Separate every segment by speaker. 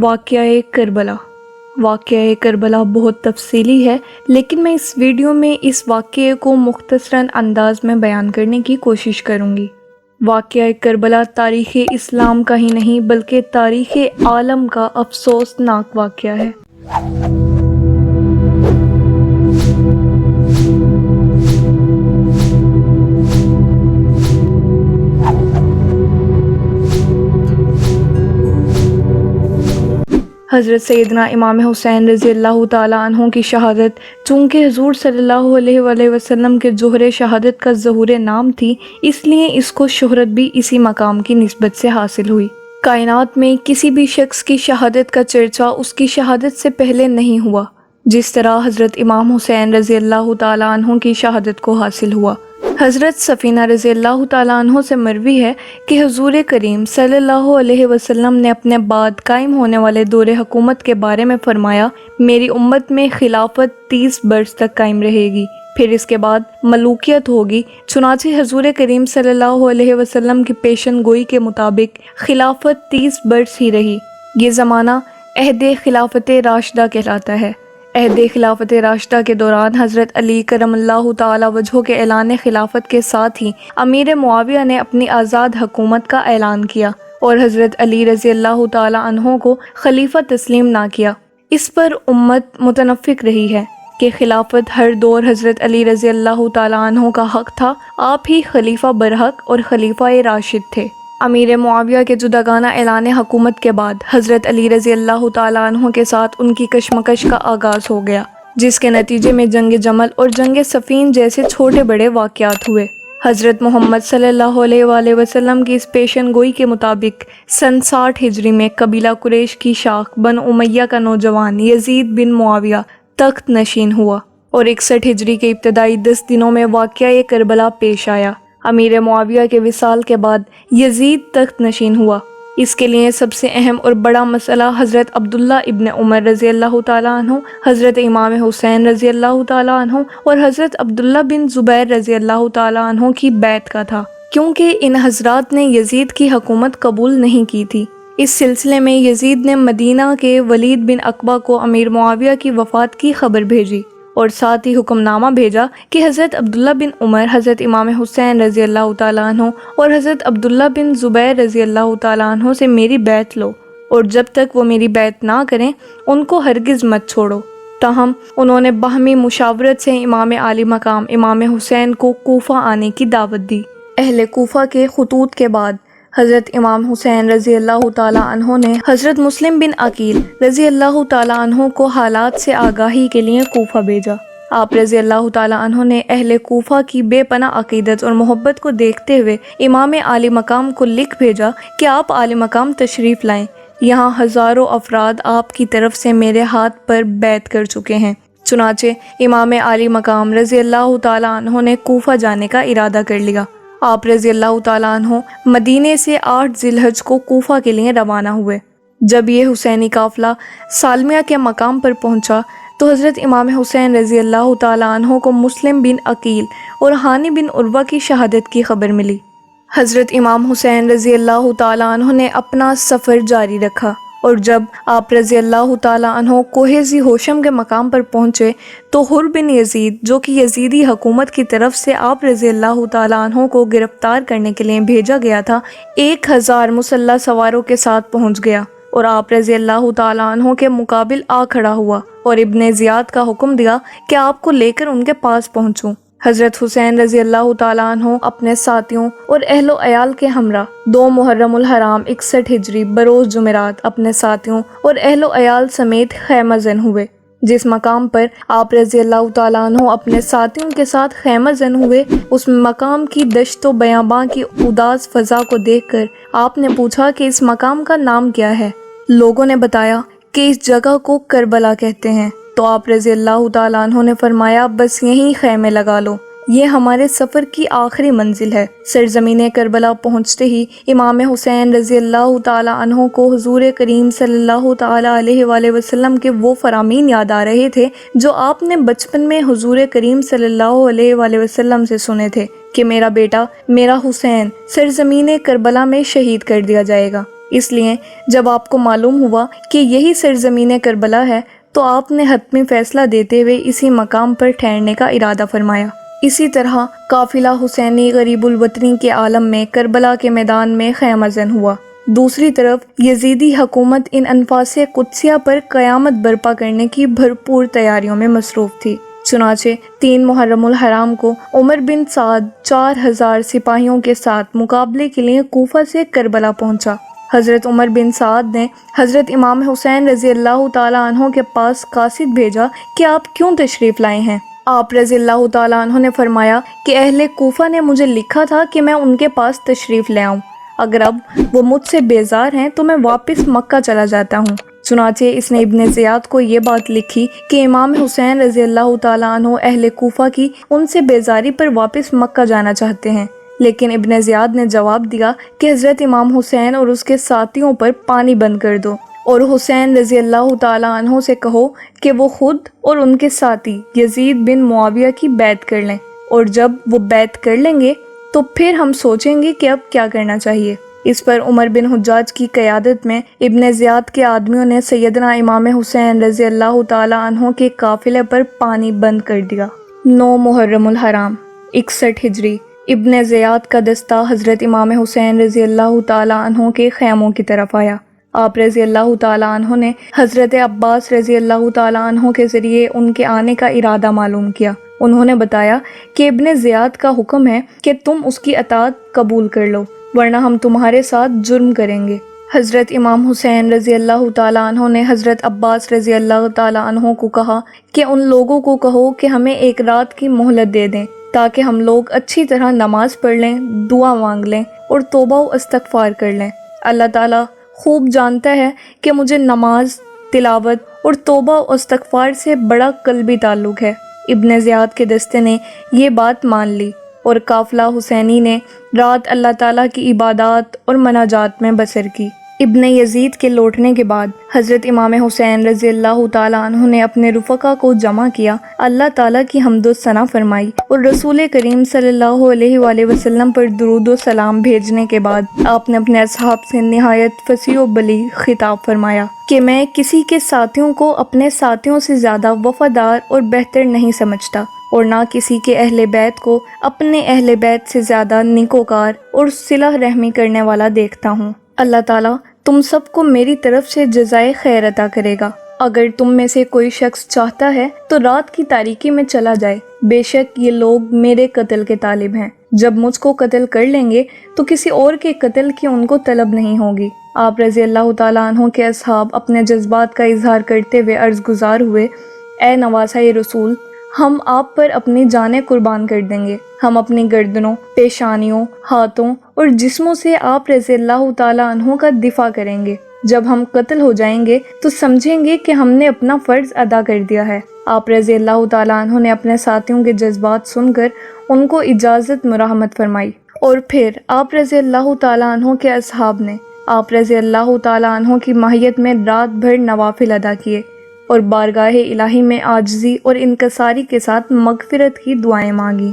Speaker 1: واقعہ کربلا بہت تفصیلی ہے، لیکن میں اس ویڈیو میں اس واقعے کو مختصراً انداز میں بیان کرنے کی کوشش کروں گی۔ واقعہ کربلا تاریخ اسلام کا ہی نہیں بلکہ تاریخ عالم کا افسوسناک واقعہ ہے۔ حضرت سیدنا امام حسین رضی اللہ تعالیٰ عنہ کی شہادت چونکہ حضور صلی اللہ علیہ وآلہ وسلم کے جوہر شہادت کا ظہور نام تھی، اس لیے اس کو شہرت بھی اسی مقام کی نسبت سے حاصل ہوئی۔ کائنات میں کسی بھی شخص کی شہادت کا چرچا اس کی شہادت سے پہلے نہیں ہوا، جس طرح حضرت امام حسین رضی اللہ تعالیٰ عنہ کی شہادت کو حاصل ہوا۔ حضرت سفینہ رضی اللہ تعالیٰ عنہ سے مروی ہے کہ حضور کریم صلی اللہ علیہ وسلم نے اپنے بعد قائم ہونے والے دور حکومت کے بارے میں فرمایا، میری امت میں خلافت 30 برس تک قائم رہے گی، پھر اس کے بعد ملوکیت ہوگی۔ چنانچہ حضور کریم صلی اللہ علیہ وسلم کی پیشن گوئی کے مطابق خلافت 30 برس ہی رہی۔ یہ زمانہ عہد خلافت راشدہ کہلاتا ہے۔ عہد خلافت راشدہ کے دوران حضرت علی کرم اللہ تعالی وجہہ کے اعلان خلافت کے ساتھ ہی امیر معاویہ نے اپنی آزاد حکومت کا اعلان کیا اور حضرت علی رضی اللہ تعالی عنہ کو خلیفہ تسلیم نہ کیا۔ اس پر امت متفق رہی ہے کہ خلافت ہر دور حضرت علی رضی اللہ تعالی عنہ کا حق تھا، آپ ہی خلیفہ برحق اور خلیفہ راشد تھے۔ امیر معاویہ کے جداگانہ اعلان حکومت کے بعد حضرت علی رضی اللہ تعالیٰ عنہ کے ساتھ ان کی کشمکش کا آغاز ہو گیا، جس کے نتیجے میں جنگ جمل اور جنگ صفین جیسے چھوٹے بڑے واقعات ہوئے۔ حضرت محمد صلی اللہ علیہ وآلہ وسلم کی اس پیشن گوئی کے مطابق سن 60 ہجری میں قبیلہ قریش کی شاخ بنو امیہ کا نوجوان یزید بن معاویہ تخت نشین ہوا اور 61 ہجری کے ابتدائی 10 دنوں میں واقعہ کربلا پیش آیا۔ امیر معاویہ کے وصال کے بعد یزید تخت نشین ہوا۔ اس کے لیے سب سے اہم اور بڑا مسئلہ حضرت عبداللہ ابن عمر رضی اللہ تعالیٰ عنہ، حضرت امام حسین رضی اللہ تعالیٰ عنہ اور حضرت عبداللہ بن زبیر رضی اللہ تعالیٰ عنہ کی بیعت کا تھا، کیونکہ ان حضرات نے یزید کی حکومت قبول نہیں کی تھی۔ اس سلسلے میں یزید نے مدینہ کے ولید بن عقبہ کو امیر معاویہ کی وفات کی خبر بھیجی اور ساتھ ہی حکم نامہ بھیجا کہ حضرت عبداللہ بن عمر، حضرت امام حسین رضی اللہ تعالیٰ عنہ اور حضرت عبداللہ بن زبیر رضی اللہ تعالیٰ عنہ سے میری بیعت لو، اور جب تک وہ میری بیعت نہ کریں ان کو ہرگز مت چھوڑو۔ تاہم انہوں نے باہمی مشاورت سے امام عالی مقام امام حسین کو کوفہ آنے کی دعوت دی۔ اہل کوفہ کے خطوط کے بعد حضرت امام حسین رضی اللہ تعالیٰ عنہ نے حضرت مسلم بن عقیل رضی اللہ تعالیٰ عنہ کو حالات سے آگاہی کے لیے کوفہ بھیجا۔ آپ رضی اللہ تعالیٰ عنہ نے اہل کوفہ کی بے پناہ عقیدت اور محبت کو دیکھتے ہوئے امام عالی مقام کو لکھ بھیجا کہ آپ عالی مقام تشریف لائیں، یہاں ہزاروں افراد آپ کی طرف سے میرے ہاتھ پر بیعت کر چکے ہیں۔ چنانچہ امام عالی مقام رضی اللہ تعالیٰ عنہ نے کوفہ جانے کا ارادہ کر لیا۔ آپ رضی اللہ تعالیٰ عنہ مدینے سے 8 ذی الحجہ کو کوفہ کے لیے روانہ ہوئے۔ جب یہ حسینی قافلہ سالمیہ کے مقام پر پہنچا تو حضرت امام حسین رضی اللہ تعالیٰ عنہ کو مسلم بن عقیل اور ہانی بن عروہ کی شہادت کی خبر ملی۔ حضرت امام حسین رضی اللہ تعالیٰ عنہ نے اپنا سفر جاری رکھا اور جب آپ رضی اللہ تعالیٰ عنہ کوہ ذی ہوشم کے مقام پر پہنچے تو حر بن یزید، جو کہ یزیدی حکومت کی طرف سے آپ رضی اللہ تعالیٰ عنہ کو گرفتار کرنے کے لیے بھیجا گیا تھا، 1000 مسلح سواروں کے ساتھ پہنچ گیا اور آپ رضی اللہ تعالیٰ عنہ کے مقابل آ کھڑا ہوا اور ابن زیاد کا حکم دیا کہ آپ کو لے کر ان کے پاس پہنچوں۔ حضرت حسین رضی اللہ تعالیٰ عنہ اپنے ساتھیوں اور اہل و عیال کے ہمراہ 2 محرم الحرام 61 ہجری بروز جمعرات اپنے ساتھیوں اور اہل و عیال سمیت خیمہ زن ہوئے۔ جس مقام پر آپ رضی اللہ تعالیٰ عنہ اپنے ساتھیوں کے ساتھ خیمہ زن ہوئے، اس مقام کی دشت و بیاباں کی اداس فضا کو دیکھ کر آپ نے پوچھا کہ اس مقام کا نام کیا ہے؟ لوگوں نے بتایا کہ اس جگہ کو کربلا کہتے ہیں۔ تو آپ رضی اللہ تعالیٰ عنہ نے فرمایا، بس یہیں خیمے لگا لو، یہ ہمارے سفر کی آخری منزل ہے۔ سرزمین کربلا پہنچتے ہی امام حسین رضی اللہ تعالیٰ عنہ کو حضور کریم صلی اللہ تعالیٰ علیہ وآلہ وسلم کے وہ فرامین یاد آ رہے تھے جو آپ نے بچپن میں حضور کریم صلی اللہ علیہ وآلہ وسلم سے سنے تھے کہ میرا بیٹا، میرا حسین سرزمین کربلا میں شہید کر دیا جائے گا۔ اس لیے جب آپ کو معلوم ہوا کہ یہی سرزمین کربلا ہے تو آپ نے حتمی فیصلہ دیتے ہوئے اسی مقام پر ٹھہرنے کا ارادہ فرمایا۔ اسی طرح قافلہ حسینی غریب الوطنی کے عالم میں کربلا کے میدان میں خیمہ زن ہوا۔ دوسری طرف یزیدی حکومت ان انفاس قدسیہ پر قیامت برپا کرنے کی بھرپور تیاریوں میں مصروف تھی۔ چنانچہ 3 محرم الحرام کو عمر بن سعد 4000 سپاہیوں کے ساتھ مقابلے کے لیے کوفہ سے کربلا پہنچا۔ حضرت عمر بن سعد نے حضرت امام حسین رضی اللہ تعالیٰ عنہ کے پاس قاصد بھیجا کہ آپ کیوں تشریف لائے ہیں؟ آپ رضی اللہ تعالیٰ عنہ نے فرمایا کہ اہل کوفہ نے مجھے لکھا تھا کہ میں ان کے پاس تشریف لے آؤں، اگر اب وہ مجھ سے بیزار ہیں تو میں واپس مکہ چلا جاتا ہوں۔ چنانچہ اس نے ابن زیاد کو یہ بات لکھی کہ امام حسین رضی اللہ تعالیٰ عنہ اہل کوفہ کی ان سے بیزاری پر واپس مکہ جانا چاہتے ہیں، لیکن ابن زیاد نے جواب دیا کہ حضرت امام حسین اور اس کے ساتھیوں پر پانی بند کر دو، اور حسین رضی اللہ تعالیٰ عنہ سے کہو کہ وہ خود اور ان کے ساتھی یزید بن معاویہ کی بیعت کر لیں، اور جب وہ بیعت کر لیں گے تو پھر ہم سوچیں گے کہ اب کیا کرنا چاہیے۔ اس پر عمر بن حجاج کی قیادت میں ابن زیاد کے آدمیوں نے سیدنا امام حسین رضی اللہ تعالیٰ عنہ کے قافلے پر پانی بند کر دیا۔ 9 محرم الحرام 61 ہجری ابن زیاد کا دستہ حضرت امام حسین رضی اللہ تعالیٰ عنہ کے خیموں کی طرف آیا۔ آپ رضی اللہ تعالیٰ عنہ نے حضرت عباس رضی اللہ تعالیٰ عنہ کے ذریعے ان کے آنے کا ارادہ معلوم کیا۔ انہوں نے بتایا کہ ابن زیاد کا حکم ہے کہ تم اس کی اطاعت قبول کر لو، ورنہ ہم تمہارے ساتھ جرم کریں گے۔ حضرت امام حسین رضی اللہ تعالیٰ عنہ نے حضرت عباس رضی اللہ تعالیٰ عنہ کو کہا کہ ان لوگوں کو کہو کہ ہمیں ایک رات کی مہلت دے دیں تاکہ ہم لوگ اچھی طرح نماز پڑھ لیں، دعا مانگ لیں اور توبہ و استغفار کر لیں۔ اللہ تعالیٰ خوب جانتا ہے کہ مجھے نماز، تلاوت اور توبہ و استغفار سے بڑا قلبی تعلق ہے۔ ابن زیاد کے دستے نے یہ بات مان لی اور قافلہ حسینی نے رات اللہ تعالیٰ کی عبادات اور مناجات میں بسر کی۔ ابن یزید کے لوٹنے کے بعد حضرت امام حسین رضی اللہ تعالیٰ عنہ نے اپنے رفقا کو جمع کیا، اللہ تعالیٰ کی حمد و ثنا فرمائی اور رسول کریم صلی اللہ علیہ وآلہ وسلم پر درود و سلام بھیجنے کے بعد آپ نے اپنے اصحاب سے نہایت فصیح و بلیغ خطاب فرمایا کہ میں کسی کے ساتھیوں کو اپنے ساتھیوں سے زیادہ وفادار اور بہتر نہیں سمجھتا، اور نہ کسی کے اہل بیت کو اپنے اہل بیت سے زیادہ نیکوکار اور صلہ رحمی کرنے والا دیکھتا ہوں۔ اللہ تعالیٰ تم سب کو میری طرف سے جزائے خیر عطا کرے گا۔ اگر تم میں سے کوئی شخص چاہتا ہے تو رات کی تاریکی میں چلا جائے، بے شک یہ لوگ میرے قتل کے طالب ہیں، جب مجھ کو قتل کر لیں گے تو کسی اور کے قتل کی ان کو طلب نہیں ہوگی۔ آپ رضی اللہ تعالیٰ عنہ کے اصحاب اپنے جذبات کا اظہار کرتے ہوئے عرض گزار ہوئے، اے نواسۂ رسول، ہم آپ پر اپنی جانیں قربان کر دیں گے، ہم اپنی گردنوں، پیشانیوں، ہاتھوں اور جسموں سے آپ رضی اللہ تعالیٰ عنہ کا دفاع کریں گے۔ جب ہم قتل ہو جائیں گے تو سمجھیں گے کہ ہم نے اپنا فرض ادا کر دیا ہے۔ آپ رضی اللہ تعالیٰ عنہ نے اپنے ساتھیوں کے جذبات سن کر ان کو اجازت مرحمت فرمائی، اور پھر آپ رضی اللہ تعالیٰ عنہ کے اصحاب نے آپ رضی اللہ تعالیٰ عنہ کی ماہیت میں رات بھر نوافل ادا کیے اور بارگاہ الہی میں عاجزی اور انکساری کے ساتھ مغفرت کی دعائیں مانگی۔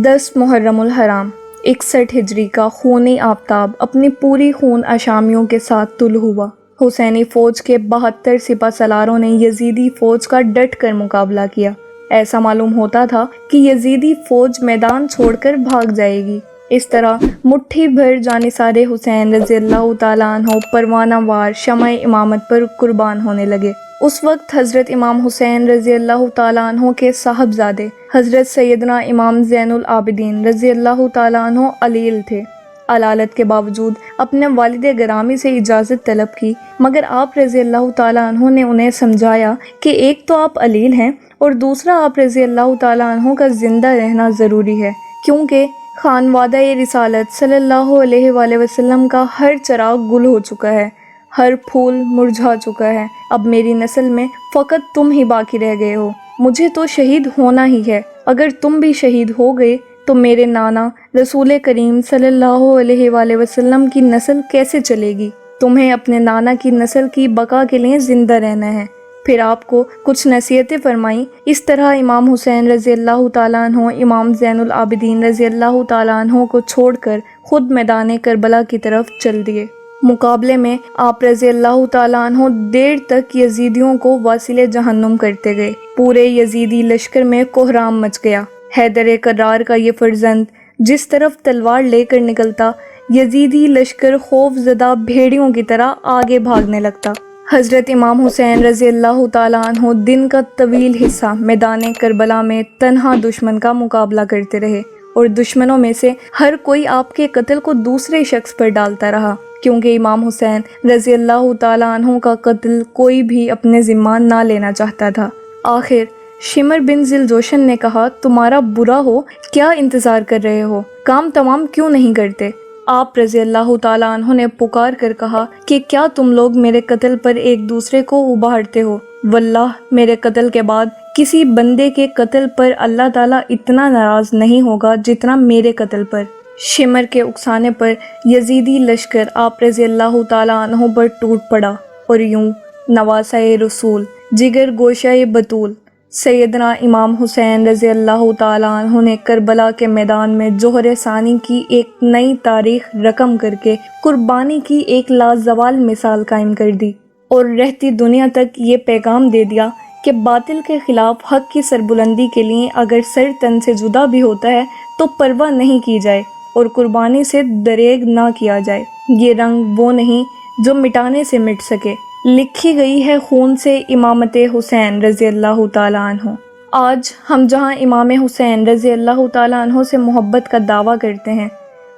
Speaker 1: 10 محرم الحرام 61 ہجری کا خونی آفتاب اپنی پوری خون اشامیوں کے ساتھ طلوع ہوا۔ حسینی فوج کے 72 سپہ سالاروں نے یزیدی فوج کا ڈٹ کر مقابلہ کیا۔ ایسا معلوم ہوتا تھا کہ یزیدی فوج میدان چھوڑ کر بھاگ جائے گی۔ اس طرح مٹھی بھر جانثار حسین رضی اللہ تعالیٰ عنہ پروانہ وار شمع امامت پر قربان ہونے لگے۔ اس وقت حضرت امام حسین رضی اللہ تعالیٰ عنہ کے صاحبزادے حضرت سیدنا امام زین العابدین رضی اللہ تعالیٰ عنہ علیل تھے۔ علالت کے باوجود اپنے والد گرامی سے اجازت طلب کی، مگر آپ رضی اللہ تعالیٰ عنہ نے انہیں سمجھایا کہ ایک تو آپ علیل ہیں اور دوسرا آپ رضی اللہ تعالیٰ عنہ کا زندہ رہنا ضروری ہے، کیونکہ خانوادہ رسالت صلی اللہ علیہ وآلہ وسلم کا ہر چراغ گل ہو چکا ہے، ہر پھول مرجھا چکا ہے، اب میری نسل میں فقط تم ہی باقی رہ گئے ہو، مجھے تو شہید ہونا ہی ہے، اگر تم بھی شہید ہو گئے تو میرے نانا رسول کریم صلی اللہ علیہ وآلہ وسلم کی نسل کیسے چلے گی؟ تمہیں اپنے نانا کی نسل کی بقا کے لیے زندہ رہنا ہے۔ پھر آپ کو کچھ نصیحتیں فرمائیں۔ اس طرح امام حسین رضی اللہ تعالیٰ عنہ امام زین العابدین رضی اللہ تعالیٰ عنہ کو چھوڑ کر خود میدان کربلا کی طرف چل دیے۔ مقابلے میں آپ رضی اللہ تعالیٰ عنہ دیر تک یزیدیوں کو واصل جہنم کرتے گئے۔ پورے یزیدی لشکر میں کوہرام مچ گیا۔ حیدر کرار کا یہ فرزند جس طرف تلوار لے کر نکلتا، یزیدی لشکر خوف زدہ بھیڑیوں کی طرح آگے بھاگنے لگتا۔ حضرت امام حسین رضی اللہ تعالیٰ عنہ دن کا طویل حصہ میدان کربلا میں تنہا دشمن کا مقابلہ کرتے رہے، اور دشمنوں میں سے ہر کوئی آپ کے قتل کو دوسرے شخص پر ڈالتا رہا، کیونکہ امام حسین رضی اللہ تعالیٰ عنہ کا قتل کوئی بھی اپنے ذمہ نہ لینا چاہتا تھا۔ آخر شمر بن ذوالجوشن نے کہا، تمہارا برا ہو، کیا انتظار کر رہے ہو؟ کام تمام کیوں نہیں کرتے؟ آپ رضی اللہ تعالیٰ عنہ نے پکار کر کہا کہ کیا تم لوگ میرے قتل پر ایک دوسرے کو ابھارتے ہو؟ واللہ میرے قتل کے بعد کسی بندے کے قتل پر اللہ تعالیٰ اتنا ناراض نہیں ہوگا جتنا میرے قتل پر۔ شمر کے اکسانے پر یزیدی لشکر آپ رضی اللہ تعالیٰ عنہ پر ٹوٹ پڑا، اور یوں نواسۂ رسول، جگر گوشۂ بطول، سیدنا امام حسین رضی اللہ تعالیٰ عنہ نے کربلا کے میدان میں جوہر ثانی کی ایک نئی تاریخ رقم کر کے قربانی کی ایک لازوال مثال قائم کر دی، اور رہتی دنیا تک یہ پیغام دے دیا کہ باطل کے خلاف حق کی سربلندی کے لیے اگر سر تن سے جدا بھی ہوتا ہے تو پرواہ نہیں کی جائے، اور قربانی سے دریغ نہ کیا جائے۔ یہ رنگ وہ نہیں جو مٹانے سے مٹ سکے، لکھی گئی ہے خون سے امامت حسین رضی اللہ تعالیٰ عنہ۔ آج ہم جہاں امام حسین رضی اللہ تعالیٰ عنہ سے محبت کا دعویٰ کرتے ہیں،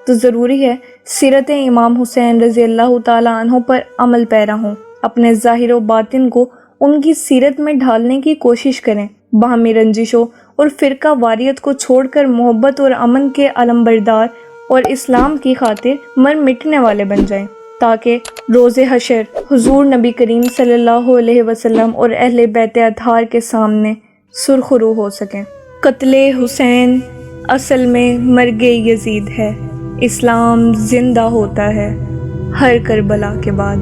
Speaker 1: تو ضروری ہے سیرت امام حسین رضی اللہ تعالیٰ عنہ پر عمل پیرا ہوں، اپنے ظاہر و باطن کو ان کی سیرت میں ڈھالنے کی کوشش کریں، باہمی رنجشوں اور فرقہ واریت کو چھوڑ کر محبت اور امن کے علمبردار اور اسلام کی خاطر مر مٹنے والے بن جائیں، تاکہ روز حشر حضور نبی کریم صلی اللہ علیہ وسلم اور اہل بیت اطہار کے سامنے سرخرو ہو سکیں۔ قتل حسین اصل میں مرگ یزید ہے، اسلام زندہ ہوتا ہے ہر کربلا کے بعد۔